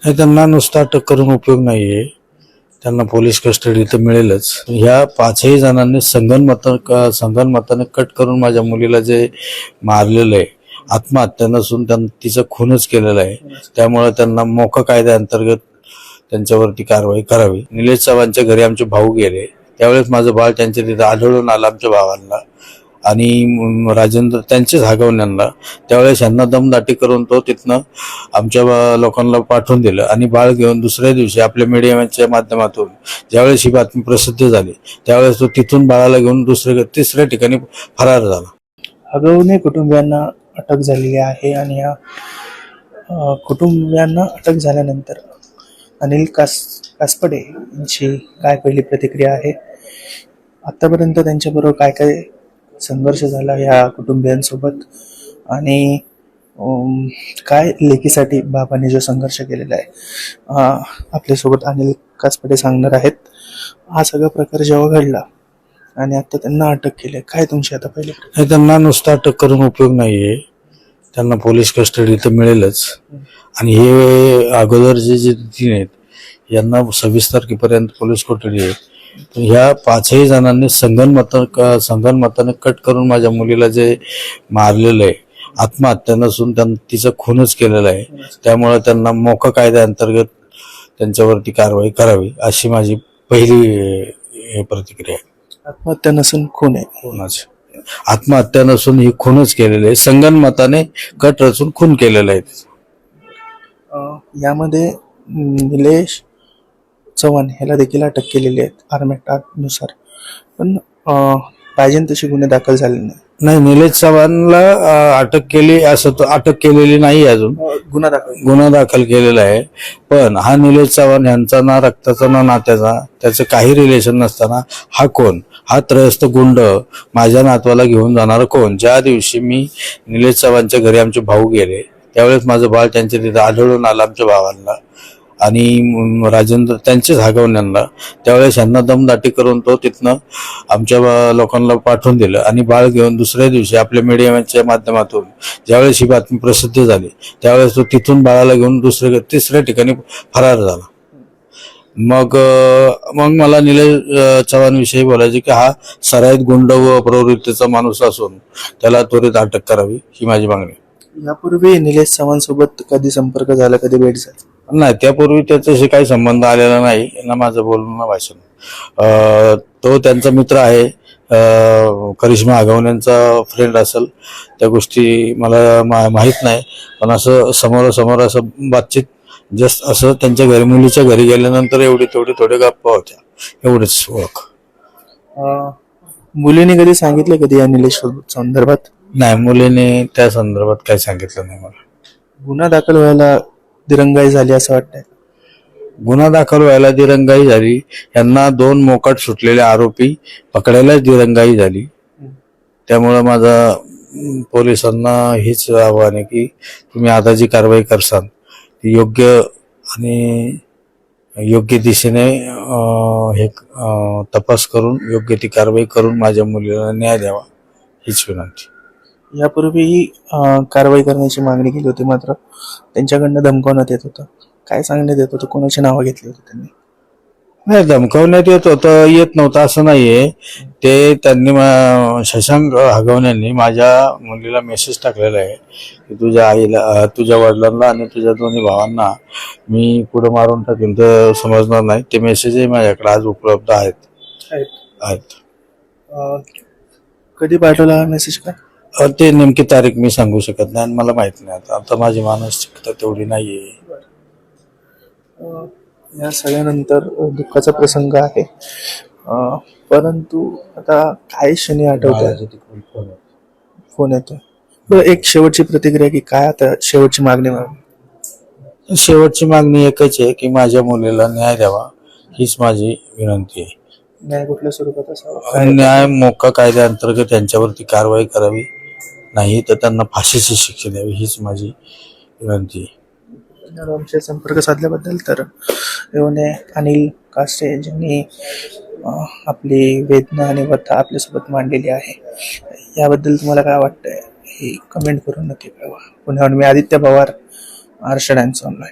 हे त्यांना नुसतं अटक करून उपयोग नाहीये, त्यांना पोलीस कस्टडी तर मिळेलच. ह्या पाचही जणांनी संगनमताने कट करून माझ्या मुलीला जे मारलेलं आहे, आत्महत्या नसून तिचा खूनच केलेला आहे. त्यामुळे त्यांना मोका कायद्याअंतर्गत त्यांच्यावरती कारवाई करावी. निलेश चव्हाणच्या घरी आमचे भाऊ गेले, त्यावेळेस माझं बाळ त्यांच्या तिथे आढळून आलं आमच्या भावांना आणि राजेंद्र त्यांचेच हागवण्यांना. त्यावेळेस यांना दमदाटी करून तो तिथनं आमच्या लोकांना पाठवून दिलं आणि बाळ घेऊन दुसऱ्या दिवशी आपल्या मीडियाच्या माध्यमातून ज्यावेळेस ही बातमी प्रसिद्ध झाली त्यावेळेस तो तिथून बाळाला घेऊन तिसऱ्या ठिकाणी फरार झाला. हगवणे कुटुंबियांना अटक झालेली आहे आणि या कुटुंबियांना अटक झाल्यानंतर अनिल कासपडे यांची काय पहिली प्रतिक्रिया आहे, आतापर्यंत त्यांच्याबरोबर काय काय संघर्ष झाला या कुटुंबियांसोबत आणि काय लेकीसाठी बाबांनी जो संघर्ष केलेला आहे, आपल्यासोबत अनिल कासपडे सांगणार आहेत. हा सगळा प्रकार जेव्हा घडला आणि आता त्यांना अटक केली, काय तुमची आता पहिले? हे त्यांना नुसतं अटक करून उपयोग नाहीये, त्यांना पोलीस कस्टडी तर मिळेलच. आणि हे अगोदर जे तीन आहेत यांना 26 तारखेपर्यंत पोलीस कोठडी आहे. ह्या पाचही जणांनी संगनमताने कट करून माझ्या मुलीला जे मारलेलं आहे, आत्महत्या नसून तिचा खूनच केलेला आहे. त्यामुळे त्यांना मोका कायद्याअंतर्गत त्यांच्यावरती कारवाई करावी अशी माझी पहिली प्रतिक्रिया आहे. आत्महत्या नसून खून आहे. खूनच, आत्महत्या नसून ही खूनच केलेली आहे. संगनमताने कट रचून खून केलेला आहे. यामध्ये निलेश चव्हाण ह्याला देखील अटक केलेली आहे आर्मेट नुसार, पण पाहिजे तसे गुन्हे दाखल झाले नाही. निलेश चव्हाणला अटक केली असं तर अटक केलेली नाही, अजून गुन्हा दाखल केलेला आहे. पण हा निलेश चव्हाण यांचा ना रक्ताचा ना नात्याचा त्याचं काही रिलेशन नसताना हा कोण, हा त्रयस्थ गुंड माझ्या नातवाला घेऊन जाणार कोण? ज्या दिवशी मी निलेश चव्हाणच्या घरी आमचे भाऊ गेले त्यावेळेस माझं बाळ त्यांच्या तिथे आढळून आलं आमच्या भावांना आणि राजेंद्र त्यांचेच हागवण्यांना. त्यावेळेस यांना दमदाटी करून तो तिथनं आमच्या लोकांना पाठवून दिलं आणि बाळ घेऊन दुसऱ्या दिवशी आपल्या मीडियाच्या माध्यमातून ज्यावेळेस ही बातमी प्रसिद्ध झाली त्यावेळेस तो तिथून बाळाला घेऊन तिसऱ्या ठिकाणी फरार झाला. मग मला निलेश चव्हाण विषयी बोलायचे की हा सराईत गुंड व प्रवृत्तीचा माणूस असून त्याला त्वरित अटक करावी ही माझी मागणी. यापूर्वी निलेश चव्हाण सोबत कधी संपर्क झाला, कधी भेट झाली? नाही, त्यापूर्वी त्याच्याशी काही संबंध आलेला नाही ना माझं बोलणं भाषण. तो त्यांचा मित्र आहे, करिश्मा आगवण्यांचा फ्रेंड असेल, त्या गोष्टी मला माहीत नाही. पण असं समोरासमोर असं बातचीत जस्ट असं त्यांच्या घरी मुलीच्या घरी गेल्यानंतर थोडे गप्पा होत्या, एवढेच ओळख. मुलीने कधी सांगितलं कधी या निलेश संदर्भात? नाही, मुलीने त्या संदर्भात काही सांगितलं नाही मला. गुन्हा दाखल व्हायला दिरंगाई झाली असं वाटतंय? गुन्हा दाखल व्हायला दिरंगाई झाली, यांना 2 मोकाट सुटलेले आरोपी पकडायलाच दिरंगाई झाली. त्यामुळं माझा पोलिसांना हेच आव्हान आहे की तुम्ही आता जी कारवाई करसाल ती योग्य आणि योग्य दिशेने हे तपास करून योग्य ती कारवाई करून माझ्या मुलीला न्याय द्यावा हीच विनंती. यापूर्वीही कारवाई करण्याची मागणी केली होती, मात्र त्यांच्याकडनं धमकावण्यात येत होतं. काय सांगण्यात येत होतं, कोणाची नावं घेतली होती त्यांनी? नाही, धमकावण्यात येत नव्हतं असं नाहीये. ते त्यांनी शशांक हगवण्यांनी माझ्या मुलीला मेसेज टाकलेला आहे की तुझ्या आईला, तुझ्या वडिलांना आणि तुझ्या दोन्ही भावांना मी पुढे मारून टाकेन तर समजणार नाही. ते मेसेजही माझ्याकडे आज उपलब्ध आहेत. कधी पाठवला हा मेसेज? काय ते नेमकी तारीख मी सांगू शकत नाही आणि मला माहित नाही. आता माझी मानसिकता तेवढी नाहीये. या सगळ्यानंतर दुःखाचा प्रसंग आहे, परंतु आता काही क्षणी आठवत फोन येतो. एक शेवटची प्रतिक्रिया की काय आता शेवटची मागणी? शेवटची मागणी एकच आहे की माझ्या मुलीला न्याय द्यावा हीच माझी विनंती आहे. न्याय कुठल्या स्वरूपात असावा? न्याय मोका कायद्याअंतर्गत त्यांच्यावरती कारवाई करावी, नाही तर त्यांना फाशीची शिक्षा द्यावी हीच माझी विनंती आहे. आमच्या संपर्क साधल्याबद्दल तर येऊने अनिल कासपडे ज्यांनी आपली वेदना आणि व्यथा आपल्यासोबत मांडलेली आहे, याबद्दल तुम्हाला काय वाटतंय हे कमेंट करून नक्की कळवा. पुण्याहून मी आदित्य पवार, आर्षड टाइम्स ऑनलाईन.